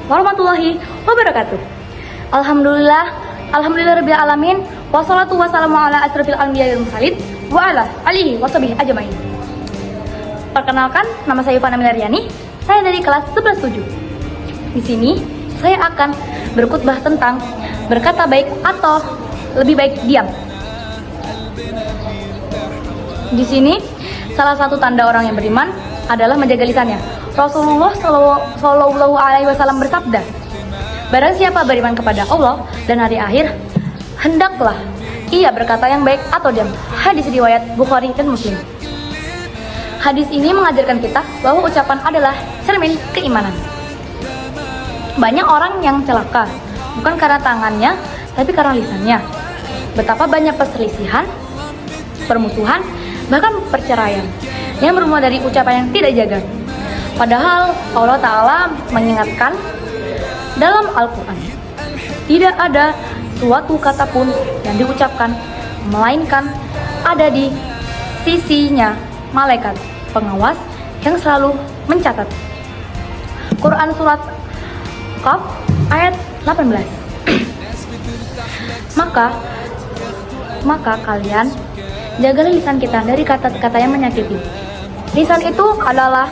warahmatullahi wabarakatuh. Alhamdulillah alamin. Wassalatu wassalamu ala asrofil anbiya wal mursalin wa ala alihi washabihi ajmain. Perkenalkan, nama saya Yufana Milariani. Saya dari kelas 11-7. Di sini saya akan berkhutbah tentang berkata baik atau lebih baik diam. Di sini salah satu tanda orang yang beriman adalah menjaga lisannya. Rasulullah Shallallahu Alaihi Wasallam bersabda, barang siapa beriman kepada Allah dan hari akhir, hendaklah ia berkata yang baik atau diam. Hadis riwayat Bukhari dan Muslim. Hadis ini mengajarkan kita bahwa ucapan adalah cermin keimanan. Banyak orang yang celaka, bukan karena tangannya, tapi karena lisannya. Betapa banyak perselisihan, permusuhan, bahkan perceraian yang bermula dari ucapan yang tidak jaga. Padahal Allah Ta'ala mengingatkan dalam Al-Quran, tidak ada suatu kata pun yang diucapkan, melainkan ada di sisinya malaikat pengawas yang selalu mencatat. Quran Surat Qaf ayat 18. Maka kalian jagalah lisan kita dari kata-kata yang menyakiti. Lisan itu adalah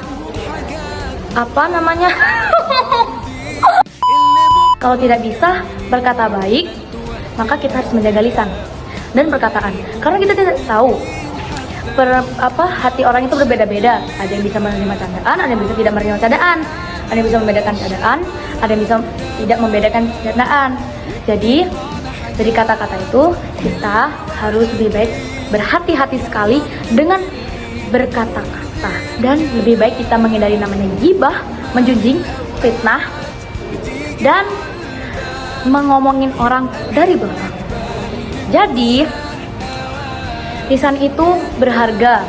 kalau tidak bisa berkata baik, maka kita harus menjaga lisan dan perkataan. Karena kita tidak tahu hati orang itu berbeda-beda. Ada yang bisa menerima candaan, ada yang bisa tidak menerima candaan, ada yang bisa membedakan candaan, ada yang bisa tidak membedakan candaan. Jadi dari kata-kata itu kita harus lebih baik berhati-hati sekali dengan berkata-kata, dan lebih baik kita menghindari namanya gibah, menjunjing, fitnah, dan mengomongin orang dari belakang. Jadi lisan itu berharga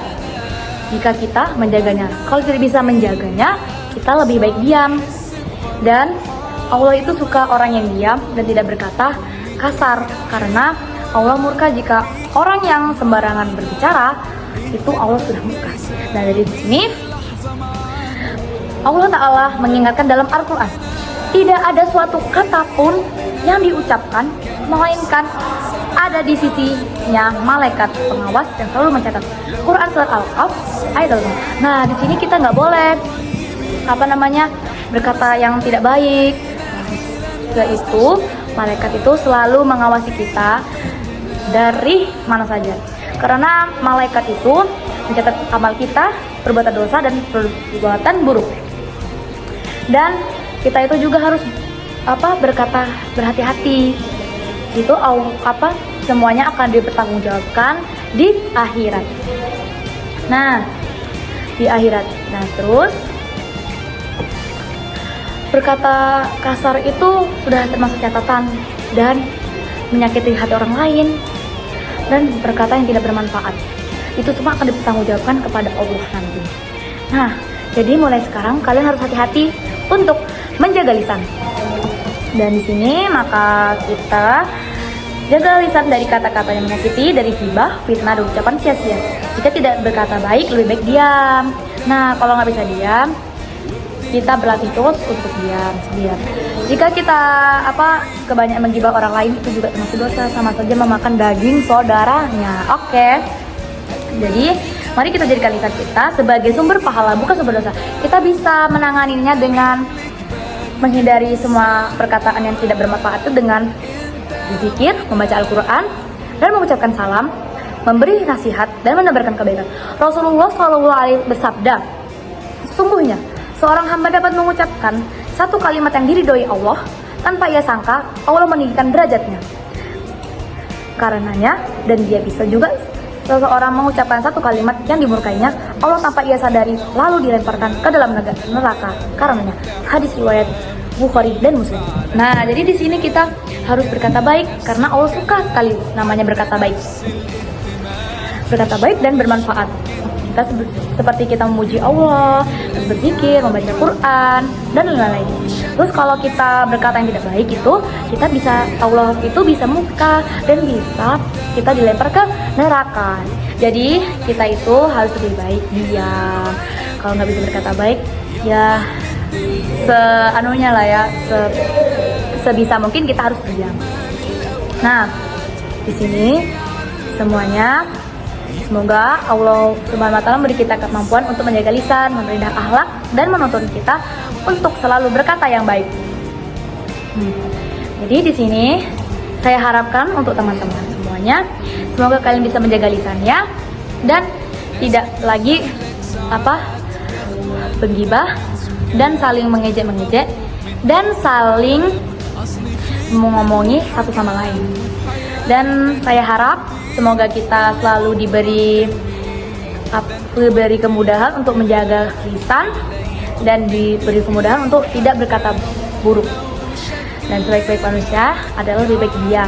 jika kita menjaganya. Kalau tidak bisa menjaganya, kita lebih baik diam. Dan Allah itu suka orang yang diam dan tidak berkata kasar, karena Allah murka jika orang yang sembarangan berbicara, itu Allah sudah murka. Nah, dari sini Allah Ta'ala mengingatkan dalam Al-Quran, tidak ada suatu kata pun yang diucapkan, melainkan ada di sisinya malaikat pengawas yang selalu mencatat. Quran Surat Al-Qaf ayat 8. Nah, di sini kita nggak boleh berkata yang tidak baik. Setelah itu malaikat itu selalu mengawasi kita dari mana saja, karena malaikat itu mencatat amal kita, perbuatan dosa dan perbuatan buruk. Dan kita itu juga harus berkata berhati-hati. Itu semuanya akan dipertanggungjawabkan di akhirat. Nah, di akhirat. Nah, terus berkata kasar itu sudah termasuk catatan dan menyakiti hati orang lain, dan berkata yang tidak bermanfaat. Itu semua akan dipertanggungjawabkan kepada Allah nanti. Nah, jadi mulai sekarang kalian harus hati-hati untuk menjaga lisan. Dan di sini maka kita jaga lisan dari kata-kata yang menyakiti, dari ghibah, fitnah, dan ucapan sia-sia. Jika tidak berkata baik, lebih baik diam. Nah, kalau nggak bisa diam, kita berlatih terus untuk diam. Jika kita kebanyakan menggibah orang lain, itu juga termasuk dosa, sama saja memakan daging saudaranya. Oke. Jadi mari kita jadikan lisan kita sebagai sumber pahala, bukan sumber dosa. Kita bisa menanganinya dengan menghindari semua perkataan yang tidak bermanfaat itu dengan berzikir, membaca Al-Quran, dan mengucapkan salam, memberi nasihat, dan menebarkan kebaikan. Rasulullah SAW bersabda, sesungguhnya seorang hamba dapat mengucapkan satu kalimat yang diridhoi Allah, tanpa ia sangka Allah meninggikan derajatnya karenanya, dan dia bisa juga seseorang mengucapkan satu kalimat yang dimurkainya Allah tanpa ia sadari, lalu dilemparkan ke dalam neraka karenanya. Hadis riwayat Bukhari dan Muslim. Nah, jadi di sini kita harus berkata baik karena Allah suka sekali namanya berkata baik. Berkata baik dan bermanfaat. Kita seperti kita memuji Allah, terus berzikir, membaca Quran, dan lain-lain. Terus kalau kita berkata yang tidak baik itu, kita bisa, Allah itu bisa murka dan bisa kita dilempar ke neraka. Jadi kita itu harus lebih baik diam. Kalau nggak bisa berkata baik, ya seanunya lah ya, sebisa mungkin kita harus diam. Nah, di sini semuanya semoga Allah Subhanahu wa taala memberi kita kemampuan untuk menjaga lisan, memberi akhlak, dan menuntun kita untuk selalu berkata yang baik. Jadi di sini saya harapkan untuk teman-teman semuanya, semoga kalian bisa menjaga lisannya dan tidak lagi penggibah dan saling mengejek-mengejek dan saling mengomongi satu sama lain. Dan saya harap semoga kita selalu diberi kemudahan untuk menjaga lisan dan diberi kemudahan untuk tidak berkata buruk. Dan sebaik-baik manusia adalah lebih baik diam.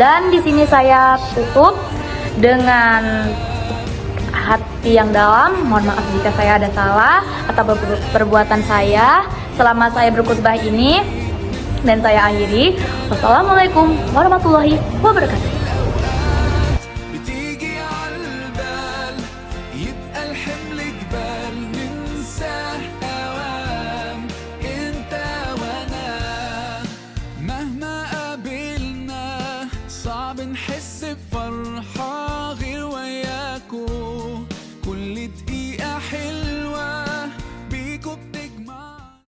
Dan di sini saya tutup dengan hati yang dalam. Mohon maaf jika saya ada salah atau perbuatan saya selama saya berkhutbah ini. Dan saya akhiri. Wassalamualaikum warahmatullahi wabarakatuh.